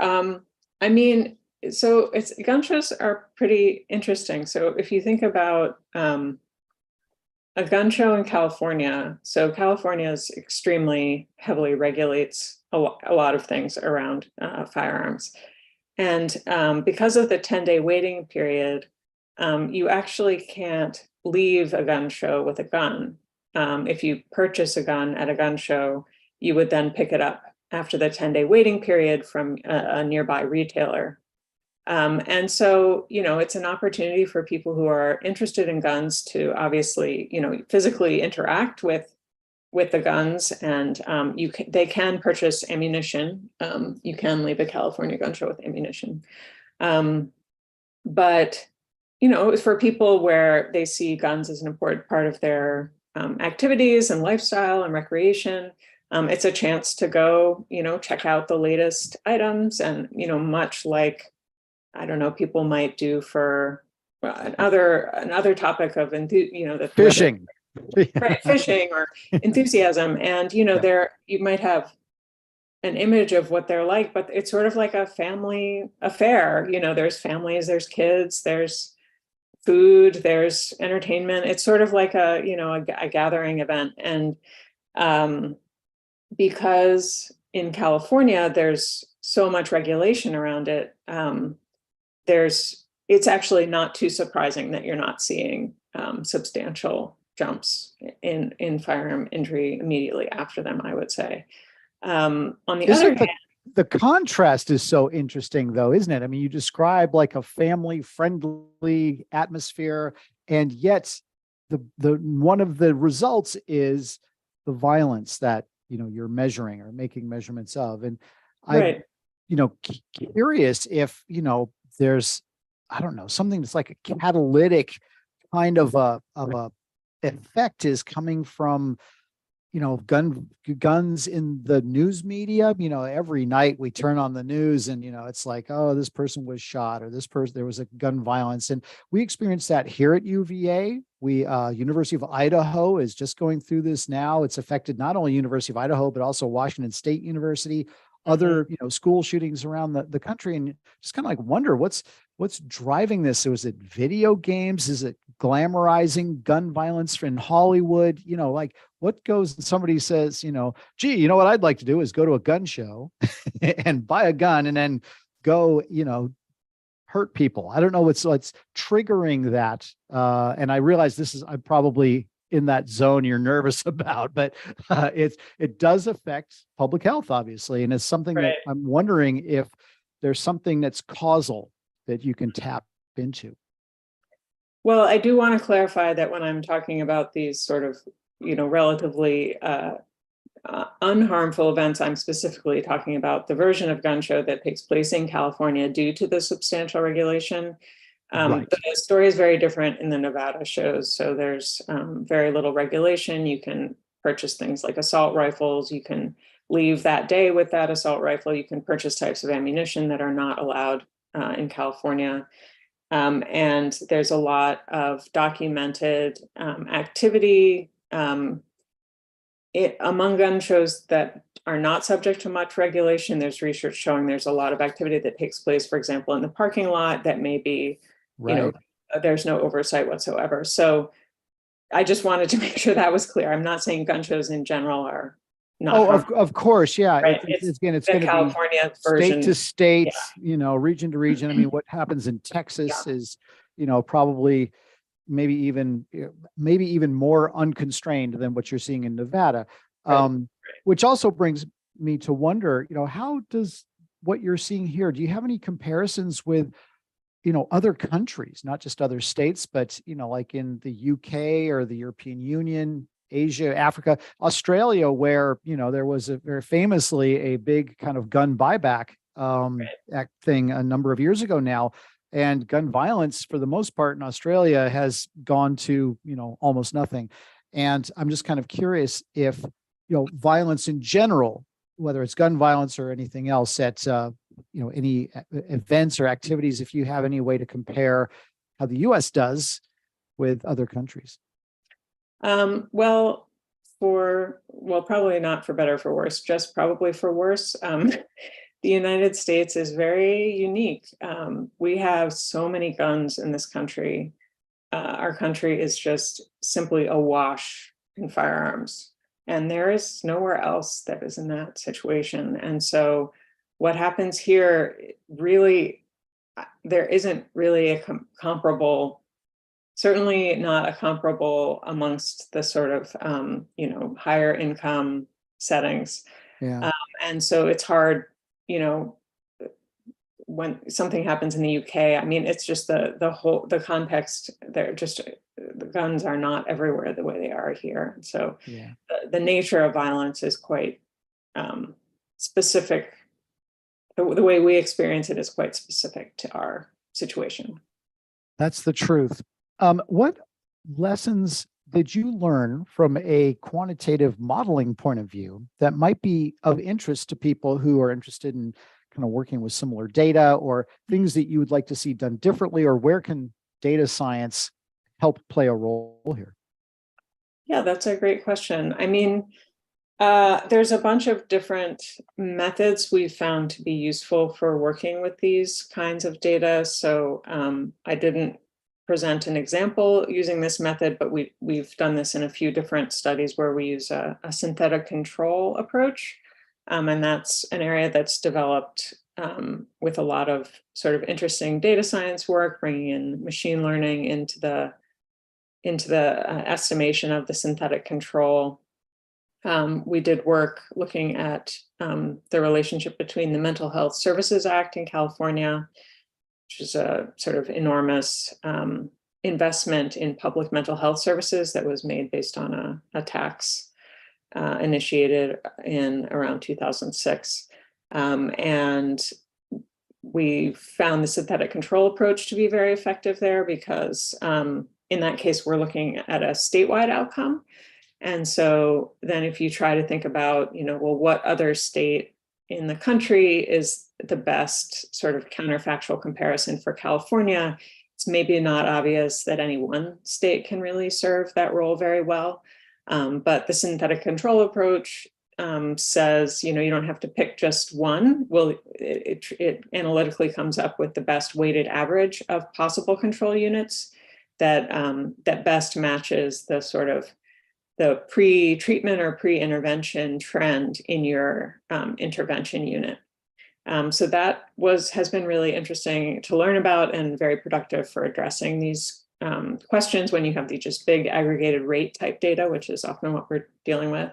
So gun shows are pretty interesting. So if you think about a gun show in California, so California is extremely heavily regulates a lot of things around firearms. And because of the 10-day waiting period, you actually can't leave a gun show with a gun. If you purchase a gun at a gun show, you would then pick it up after the 10-day waiting period from a nearby retailer. And so, it's an opportunity for people who are interested in guns to obviously, physically interact with the guns, and they can purchase ammunition. You can leave a California gun show with ammunition. But, for people where they see guns as an important part of their activities and lifestyle and recreation. It's a chance to go, check out the latest items, and, much like, I don't know, people might do for another topic of, the Fishing. right, fishing or enthusiasm. And, there you might have an image of what they're like, but it's sort of like a family affair. There's families, there's kids, there's food, there's entertainment. It's sort of like a gathering event. And because in California, there's so much regulation around it, it's actually not too surprising that you're not seeing substantial jumps in firearm injury immediately after them, I would say. On the other hand, the contrast is so interesting, though, isn't it? I mean, you describe like a family-friendly atmosphere, and yet the one of the results is the violence that you're measuring or making measurements of. And right. Curious if there's, I don't know, something that's like a catalytic kind of a effect is coming from guns in the news media. Every night we turn on the news and, it's like, oh, this person was shot, or there was a gun violence. And we experienced that here at UVA. University of Idaho is just going through this now. It's affected not only University of Idaho, but also Washington State University, other, school shootings around the country. And just kind of like wonder what's driving this. So is it video games? Is it glamorizing gun violence in Hollywood? Like what goes, somebody says, gee, what I'd like to do is go to a gun show and buy a gun and then go, hurt people. I don't know what's triggering that. And I realize I'm probably in that zone you're nervous about, but it does affect public health, obviously. And it's something that I'm wondering if there's something that's causal that you can tap into. Well, I do want to clarify that when I'm talking about these sort of, relatively unharmful events, I'm specifically talking about the version of gun show that takes place in California due to the substantial regulation. Right. The story is very different in the Nevada shows. So there's very little regulation. You can purchase things like assault rifles. You can leave that day with that assault rifle. You can purchase types of ammunition that are not allowed in California. And there's a lot of documented activity among gun shows that are not subject to much regulation. There's research showing there's a lot of activity that takes place, for example, in the parking lot that may be, there's no oversight whatsoever. So I just wanted to make sure that was clear. I'm not saying gun shows in general are not. Of course. Yeah. Right. It's going to California be version, state to state, region to region. I mean, what happens in Texas is, probably maybe even more unconstrained than what you're seeing in Nevada. Which also brings me to wonder, how does what you're seeing here, do you have any comparisons with, other countries, not just other states, but, like in the UK or the European Union, Asia, Africa, Australia, where, there was very famously a big kind of gun buyback thing a number of years ago now. And gun violence, for the most part in Australia, has gone to, almost nothing. And I'm just kind of curious if, violence in general, whether it's gun violence or anything else at, any events or activities, if you have any way to compare how the US does with other countries. Well, probably not for better or for worse, just probably for worse. The United States is very unique. We have so many guns in this country. Our country is just simply awash in firearms, and there is nowhere else that is in that situation. And so what happens here, really, there isn't really a comparable, certainly not a comparable amongst the sort of, higher income settings. And so it's hard, when something happens in the UK, I mean, it's just the context there, just the guns are not everywhere the way they are here. So the nature of violence is quite specific. The way we experience it is quite specific to our situation. That's the truth. What lessons did you learn from a quantitative modeling point of view that might be of interest to people who are interested in kind of working with similar data, or things that you would like to see done differently, or where can data science help play a role here? Yeah, that's a great question. I mean, there's a bunch of different methods we've found to be useful for working with these kinds of data. So I didn't present an example using this method, but we've done this in a few different studies where we use a synthetic control approach. And that's an area that's developed with a lot of sort of interesting data science work, bringing in machine learning into the estimation of the synthetic control. We did work looking at the relationship between the Mental Health Services Act in California, which is a sort of enormous investment in public mental health services that was made based on a tax initiated in around 2006. And we found the synthetic control approach to be very effective there because in that case, we're looking at a statewide outcome. And so then if you try to think about, well, what other state in the country is the best sort of counterfactual comparison for California, it's maybe not obvious that any one state can really serve that role very well. But the synthetic control approach says, you don't have to pick just one. Well, it analytically comes up with the best weighted average of possible control units that best matches the sort of the pre-treatment or pre-intervention trend in your intervention unit. So that has been really interesting to learn about and very productive for addressing these questions when you have the just big aggregated rate type data, which is often what we're dealing with.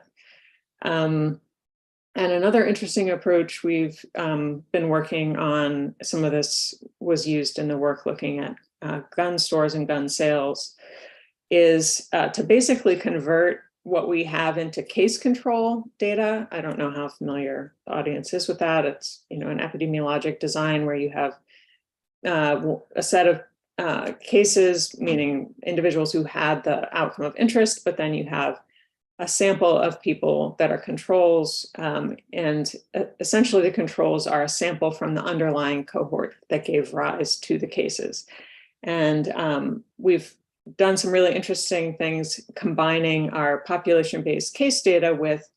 And another interesting approach we've been working on, some of this was used in the work looking at gun stores and gun sales, is to basically convert what we have into case control data. I don't know how familiar the audience is with that. It's an epidemiologic design where you have a set of cases, meaning individuals who had the outcome of interest, but then you have a sample of people that are controls, and essentially the controls are a sample from the underlying cohort that gave rise to the cases. And we've done some really interesting things combining our population-based case data with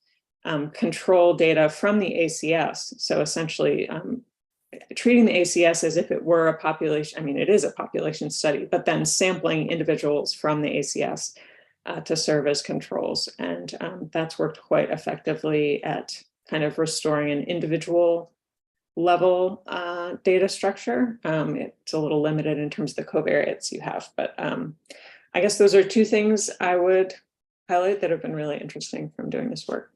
control data from the ACS. So essentially treating the ACS as if it were a population, I mean, it is a population study, but then sampling individuals from the ACS to serve as controls. And that's worked quite effectively at kind of restoring an individual level data structure. It's a little limited in terms of the covariates you have, but I guess those are two things I would highlight that have been really interesting from doing this work.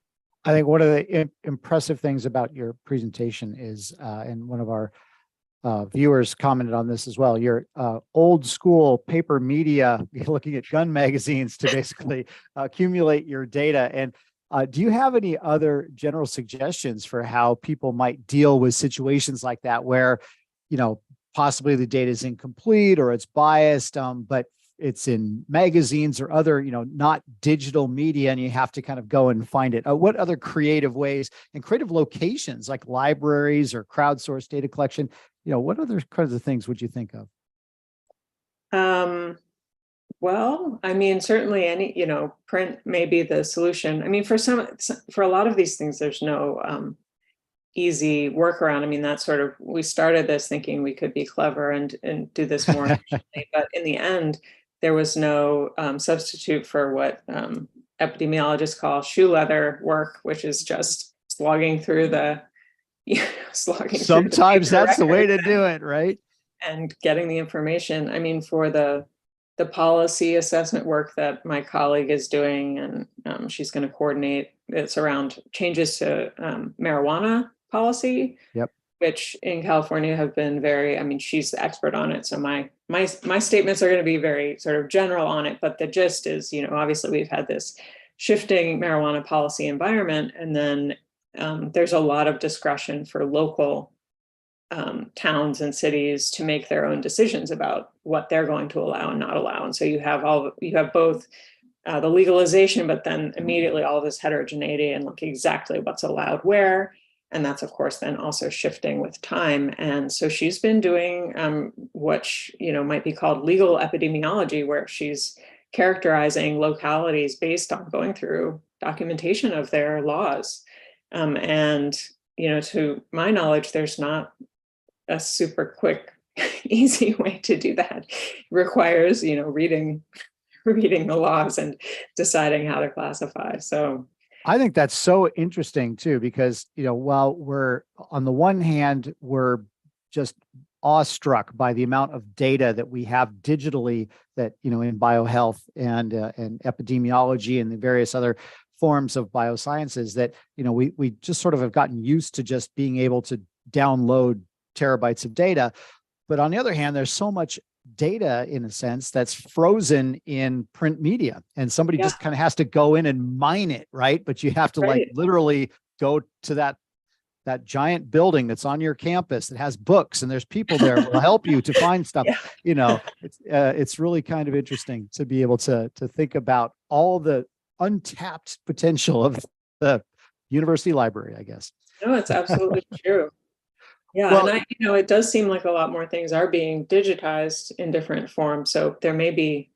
I think one of the impressive things about your presentation is, and one of our viewers commented on this as well, your old school paper media, looking at gun magazines to basically accumulate your data. And do you have any other general suggestions for how people might deal with situations like that, where, possibly the data is incomplete or it's biased, but it's in magazines or other, not digital media, and you have to kind of go and find it? What other creative ways and creative locations like libraries or crowdsourced data collection, what other kinds of things would you think of? Well, I mean, certainly any, print may be the solution. I mean, for a lot of these things, there's no easy workaround. I mean, that's sort of, we started this thinking we could be clever and do this more efficiently, but in the end, there was no substitute for what epidemiologists call shoe leather work, which is just slogging through the Sometimes that's the way to do it, right? And getting the information. I mean, for the policy assessment work that my colleague is doing, and she's going to coordinate, it's around changes to marijuana policy. Yep. Which in California have been very, I mean, she's the expert on it. So my statements are going to be very sort of general on it, but the gist is, obviously we've had this shifting marijuana policy environment, and then there's a lot of discretion for local towns and cities to make their own decisions about what they're going to allow and not allow. And so you have both the legalization, but then immediately all this heterogeneity and like exactly what's allowed where. And that's, of course, then also shifting with time. And so she's been doing what might be called legal epidemiology, where she's characterizing localities based on going through documentation of their laws. And to my knowledge, there's not a super quick, easy way to do that. It requires, reading the laws and deciding how to classify. So I think that's so interesting too, because, while we're on the one hand, we're just awestruck by the amount of data that we have digitally that, in biohealth and epidemiology and the various other forms of biosciences that, we just sort of have gotten used to just being able to download terabytes of data. But on the other hand, there's so much data in a sense that's frozen in print media, and somebody just kind of has to go in and mine it, right? But you have to like literally go to that giant building that's on your campus that has books, and there's people there who will help you to find stuff. It's really kind of interesting to be able to think about all the untapped potential of the university library, I guess. No, it's absolutely true. Yeah, well, and it does seem like a lot more things are being digitized in different forms. So there may be,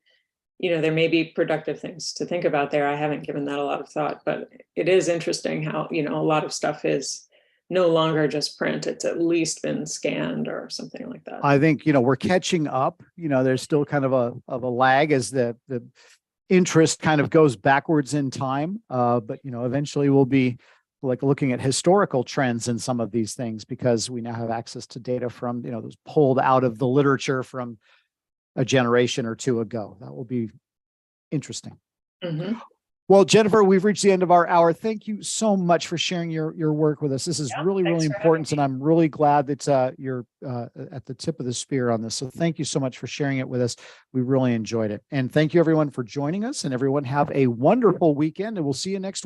productive things to think about there. I haven't given that a lot of thought, but it is interesting how, a lot of stuff is no longer just print. It's at least been scanned or something like that. I think, we're catching up. There's still kind of a lag as the interest kind of goes backwards in time. But, eventually we'll be like looking at historical trends in some of these things, because we now have access to data from, those pulled out of the literature from a generation or two ago. That will be interesting. Mm-hmm. Well, Jennifer, we've reached the end of our hour. Thank you so much for sharing your work with us. This is really important, and I'm really glad that you're at the tip of the spear on this. So thank you so much for sharing it with us. We really enjoyed it. And thank you everyone for joining us, and everyone have a wonderful weekend, and we'll see you next week.